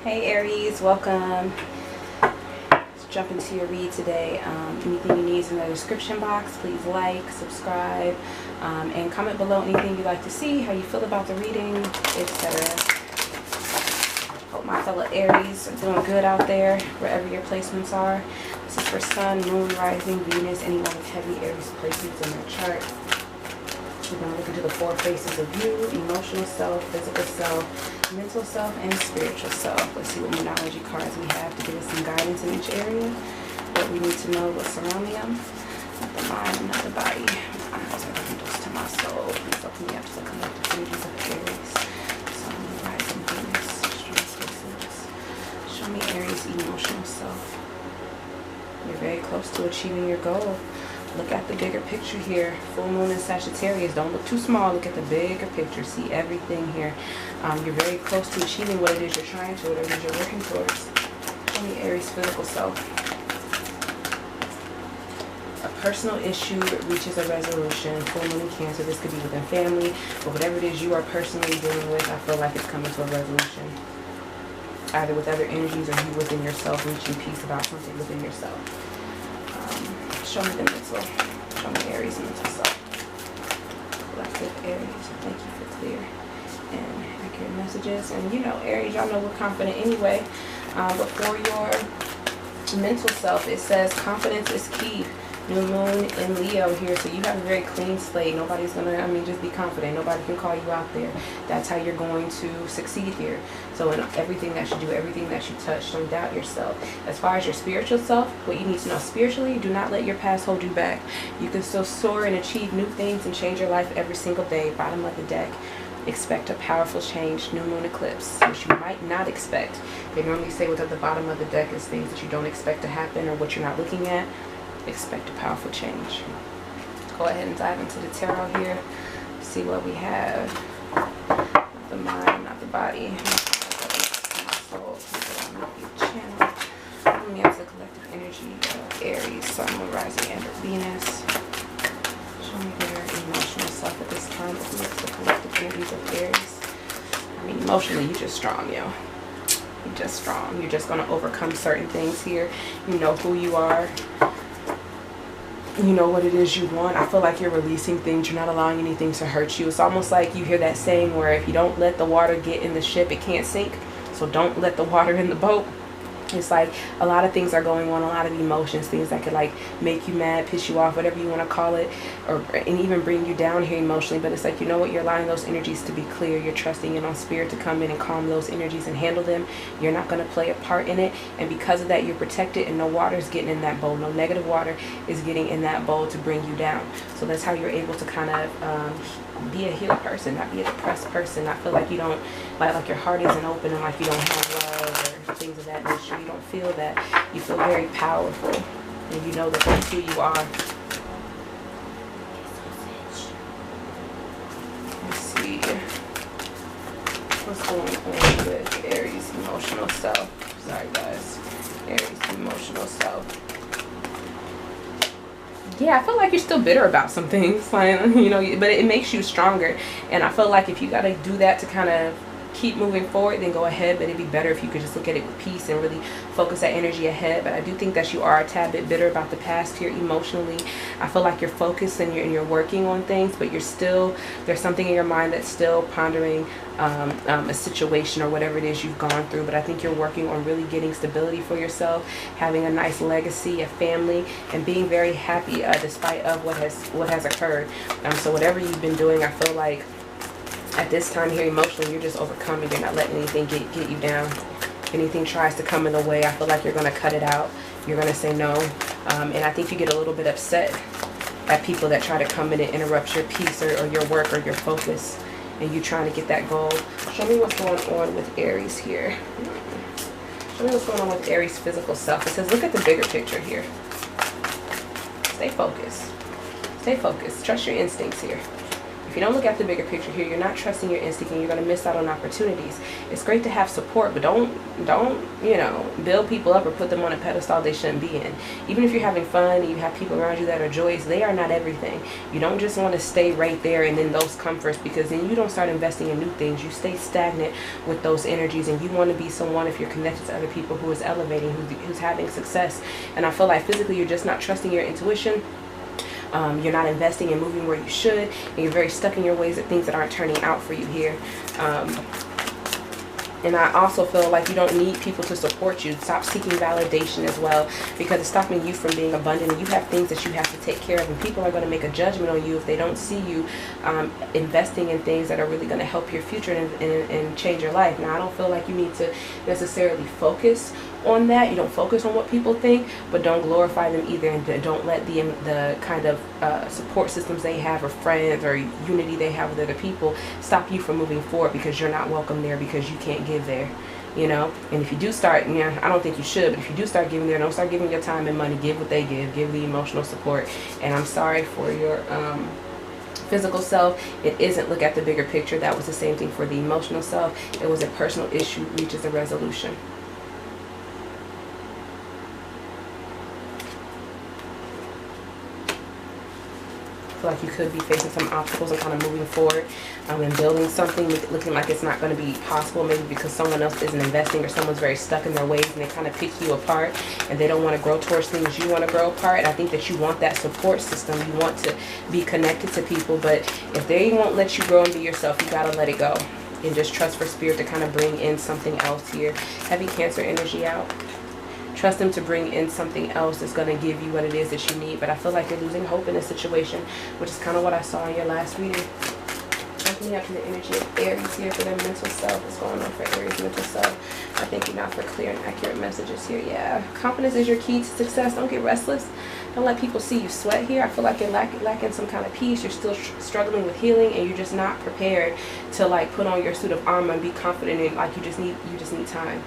Hey Aries, welcome. Let's jump into your read today. Anything you need is in the description box. Please like, subscribe, and comment below anything you'd like to see, how you feel about the reading, etc. Hope my fellow Aries are doing good out there, wherever your placements are. This is for Sun, Moon, Rising, Venus, anyone with heavy Aries placements in their chart. We're going to look into the four faces of you: emotional self, physical self, mental self, and spiritual self. Let's see what numerology cards we have to give us some guidance in each area. What we need to know, what's surrounding them. Not the mind, not the body. Eyes are candles to my soul. Please open me up to the collective energies of Aries. Sun, Rising, Venus, strong faces. Show me Aries' emotional self. You're very close to achieving your goal. Look at the bigger picture here. Full moon in Sagittarius. Don't look too small. Look at the bigger picture. See everything here. You're very close to achieving what it is you're trying to, what it is you're working towards. Show me Aries' physical self. A personal issue reaches a resolution. Full moon in Cancer. This could be within family, but whatever it is you are personally dealing with, I feel like it's coming to a resolution. Either with other energies or you within yourself reaching peace about something within yourself. Show me the mental. Show me Aries' mental self. Collective Aries. Thank you for clear and accurate messages. And you know, Aries, y'all know we're confident anyway. But for your mental self, it says confidence is key. New moon in Leo here, so you have a very clean slate. Nobody's gonna, just be confident. Nobody can call you out there. That's how you're going to succeed here. So in everything that you do, everything that you touch, don't doubt yourself. As far as your spiritual self, what you need to know spiritually, do not let your past hold you back. You can still soar and achieve new things and change your life every single day. Bottom of the deck. Expect a powerful change. New moon eclipse, which you might not expect. They normally say what's at the bottom of the deck is things that you don't expect to happen or what you're not looking at. Expect a powerful change. Go ahead and dive into the tarot here. See what we have. Not the mind, not the body. Not my soul. Channel. Let me have the collective energy of Aries, Sun, Moon, Rising, and Venus. Show me their emotional self at this time. Let's mix the collective energies of Aries. Emotionally, you're just strong, yo. You're just strong. You're just going to overcome certain things here. You know who you are. You know what it is you want. I feel like you're releasing things. You're not allowing anything to hurt you. It's almost like you hear that saying where if you don't let the water get in the ship, it can't sink. So don't let the water in the boat. It's like a lot of things are going on, a lot of emotions, things that could like make you mad, piss you off, whatever you want to call it, and even bring you down here emotionally. But it's like, you know what, you're allowing those energies to be clear. You're trusting in on spirit to come in and calm those energies and handle them. You're not going to play a part in it, and because of that, you're protected, and no water is getting in that bowl. No negative water is getting in that bowl to bring you down. So that's how you're able to kind of be a healed person, not be a depressed person, not feel like you don't, like your heart isn't open and like you don't have love or things of that nature. You don't feel that. You feel very powerful, and you know that that's who you are. Let's see what's going on with Aries' emotional self. Sorry guys, Aries' emotional self. Yeah, I feel like you're still bitter about some things, like, you know, but it makes you stronger. And I feel like if you got to do that to kind of keep moving forward, then go ahead. But it'd be better if you could just look at it with peace and really focus that energy ahead. But I do think that you are a tad bit bitter about the past here emotionally. I feel like you're focused and you're working on things, but you're still, there's something in your mind that's still pondering a situation or whatever it is you've gone through. But I think you're working on really getting stability for yourself, having a nice legacy, a family, and being very happy despite of what has occurred. So whatever you've been doing, I feel like at this time here emotionally, you're just overcoming. You're not letting anything get you down. If anything tries to come in the way, I feel like you're going to cut it out. You're going to say no. And I think you get a little bit upset at people that try to come in and interrupt your peace or your work or your focus, and you trying to get that goal. Show me what's going on with Aries here. Show me what's going on with Aries' physical self. It says look at the bigger picture here. Stay focused. Stay focused. Trust your instincts here. If you don't look at the bigger picture here, you're not trusting your instinct and you're going to miss out on opportunities. It's great to have support, but don't you know, build people up or put them on a pedestal they shouldn't be in. Even if you're having fun and you have people around you that are joyous, they are not everything. You don't just want to stay right there and then those come first, because then you don't start investing in new things. You stay stagnant with those energies, and you want to be someone, if you're connected to other people, who is elevating, who's having success. And I feel like physically you're just not trusting your intuition. You're not investing and moving where you should, and you're very stuck in your ways of things that aren't turning out for you here. And I also feel like you don't need people to support you. Stop seeking validation as well, because it's stopping you from being abundant. And you have things that you have to take care of, and people are going to make a judgment on you if they don't see you investing in things that are really going to help your future and change your life. Now, I don't feel like you need to necessarily focus on that. You don't focus on what people think, but don't glorify them either, and don't let the kind of support systems they have, or friends, or unity they have with other people stop you from moving forward, because you're not welcome there, because you can't give there, you know. And if you do start, you know, I don't think you should, but if you do start giving there, don't start giving your time and money. Give what they give the emotional support. And I'm sorry for your physical self. It isn't. Look at the bigger picture. That was the same thing for the emotional self. It was a personal issue reaches a resolution. I feel like you could be facing some obstacles and kind of moving forward and building something, looking like it's not going to be possible, maybe because someone else isn't investing, or someone's very stuck in their ways and they kind of pick you apart and they don't want to grow towards things you want to grow apart. And I think that you want that support system. You want to be connected to people, but if they won't let you grow and be yourself, you got to let it go and just trust for spirit to kind of bring in something else here. Heavy Cancer energy out. Trust them to bring in something else that's going to give you what it is that you need. But I feel like you're losing hope in this situation, which is kind of what I saw in your last reading. Opening up to the energy of Aries here for their mental self. What's going on for Aries mental self? I thank you now for clear and accurate messages here. Yeah, confidence is your key to success. Don't get restless. Don't let people see you sweat here. I feel like you're lacking some kind of peace. You're still struggling with healing, and you're just not prepared to like put on your suit of armor and be confident in, like, you just need time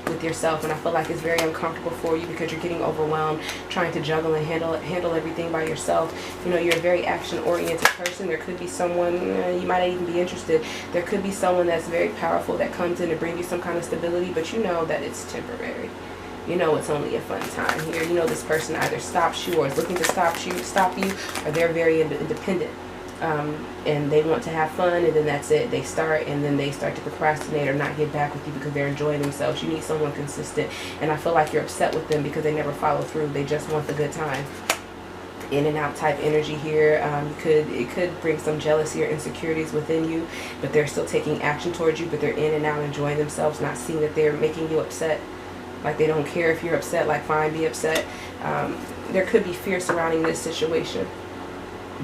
with yourself. And I feel like it's very uncomfortable for you, because you're getting overwhelmed trying to juggle and handle everything by yourself. You know, you're a very action-oriented person. There could be someone, you might not even be interested. There could be someone that's very powerful that comes in to bring you some kind of stability, but you know that it's temporary. You know it's only a fun time here. You know this person either stops you or is looking to stop you, or they're very independent. And they want to have fun, and then that's it. They start, and then they start to procrastinate or not get back with you because they're enjoying themselves. You need someone consistent, and I feel like you're upset with them because they never follow through. They just want the good time. In and out type energy here. It could bring some jealousy or insecurities within you, but they're still taking action towards you, but they're in and out enjoying themselves, not seeing that they're making you upset. Like they don't care if you're upset. Like, fine, be upset. There could be fear surrounding this situation.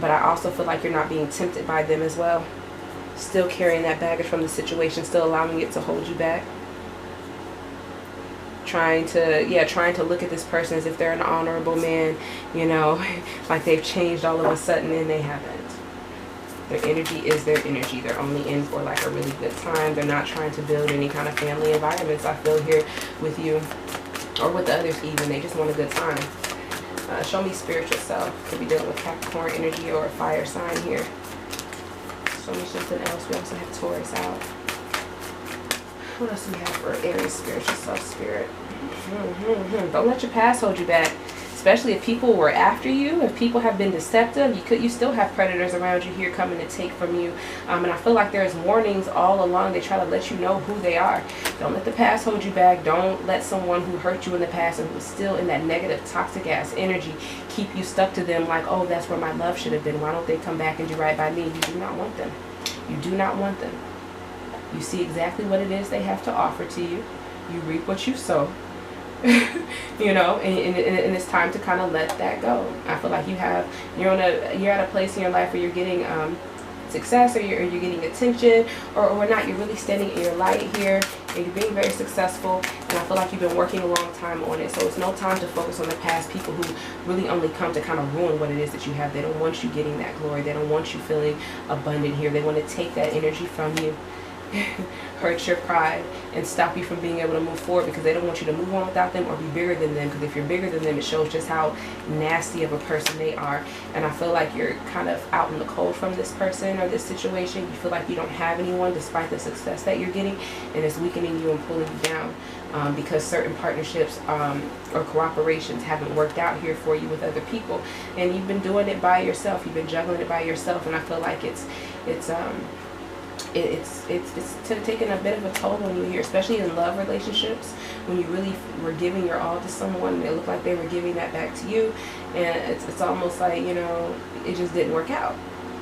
But I also feel like you're not being tempted by them as well. Still carrying that baggage from the situation, still allowing it to hold you back. Trying to look at this person as if they're an honorable man, you know, like they've changed all of a sudden, and they haven't. Their energy is their energy. They're only in for like a really good time. They're not trying to build any kind of family environments, I feel, here with you or with others even. They just want a good time. Show me spiritual self. Could be dealing with Capricorn energy or a fire sign here. Show me something else. We also have Taurus out. What else do we have for Aries spiritual self spirit? Don't let your past hold you back. Especially if people were after you, if people have been deceptive, you still have predators around you here coming to take from you. And I feel like there's warnings all along. They try to let you know who they are. Don't let the past hold you back. Don't let someone who hurt you in the past and who's still in that negative, toxic ass energy keep you stuck to them like, oh, that's where my love should have been. Why don't they come back and do right by me? You do not want them. You do not want them. You see exactly what it is they have to offer to you. You reap what you sow. You know, and it's time to kind of let that go. I feel like you're at a place in your life where you're getting success, or you're getting attention, or not. You're really standing in your light here, and you're being very successful, and I feel like you've been working a long time on it. So it's no time to focus on the past. People who really only come to kind of ruin what it is that you have. They don't want you getting that glory. They don't want you feeling abundant here. They want to take that energy from you. hurt your pride and stop you from being able to move forward, because they don't want you to move on without them or be bigger than them, because if you're bigger than them, it shows just how nasty of a person they are. And I feel like you're kind of out in the cold from this person or this situation. You feel like you don't have anyone despite the success that you're getting, and it's weakening you and pulling you down, because certain partnerships or cooperations haven't worked out here for you with other people, and you've been doing it by yourself. You've been juggling it by yourself, and I feel like it's taking a bit of a toll on you here, especially in love relationships, when you really were giving your all to someone and it looked like they were giving that back to you, and it's almost like, you know, it just didn't work out.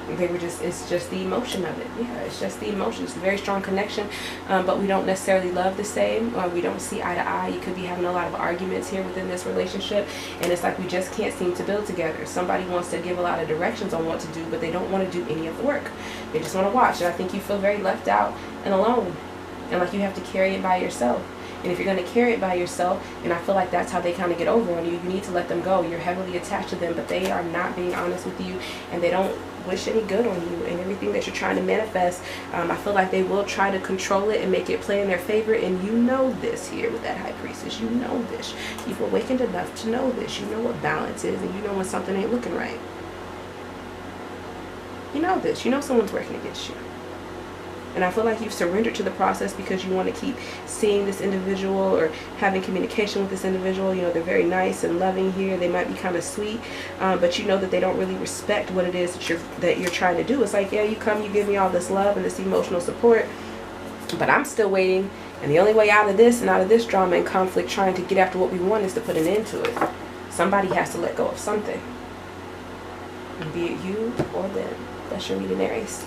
It's just the emotion of it. Yeah, it's just the emotion. It's a very strong connection, but we don't necessarily love the same. We don't see eye to eye. You could be having a lot of arguments here within this relationship, and it's like we just can't seem to build together. Somebody wants to give a lot of directions on what to do, but they don't want to do any of the work. They just want to watch, and I think you feel very left out and alone, and like you have to carry it by yourself. And if you're going to carry it by yourself, and I feel like that's how they kind of get over on you, you need to let them go. You're heavily attached to them, but they are not being honest with you, and they don't wish any good on you and everything that you're trying to manifest. I feel like they will try to control it and make it play in their favor, and you know this here with that High Priestess. You know this. You've awakened enough to know this. You know what balance is, and you know when something ain't looking right. You know this. You know someone's working against you. And I feel like you've surrendered to the process because you want to keep seeing this individual or having communication with this individual. You know, they're very nice and loving here. They might be kind of sweet, but you know that they don't really respect what it is that you're trying to do. It's like, yeah, you come, you give me all this love and this emotional support, but I'm still waiting. And the only way out of this and out of this drama and conflict, trying to get after what we want, is to put an end to it. Somebody has to let go of something, and be it you or them. That's your reading, Aries.